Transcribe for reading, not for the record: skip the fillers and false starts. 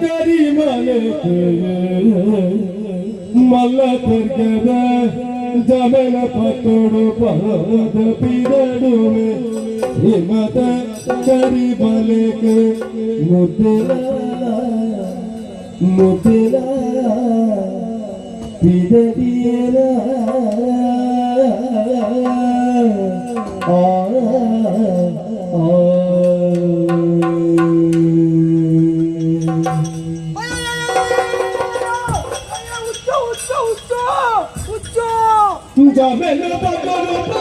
ಗರಿಮಲಕ ಮಲ್ಲ ತರ್ಗದ ಜಮನ ಪತ್ತೋಡು ಪಾದ ಪಿರಡುವೆ ಹಿಮತ ಗರಿಮಲಕ ಮುದ್ದಿನ ಮುದ್ದಿನ ಪಿದರಿಯನ Jamel,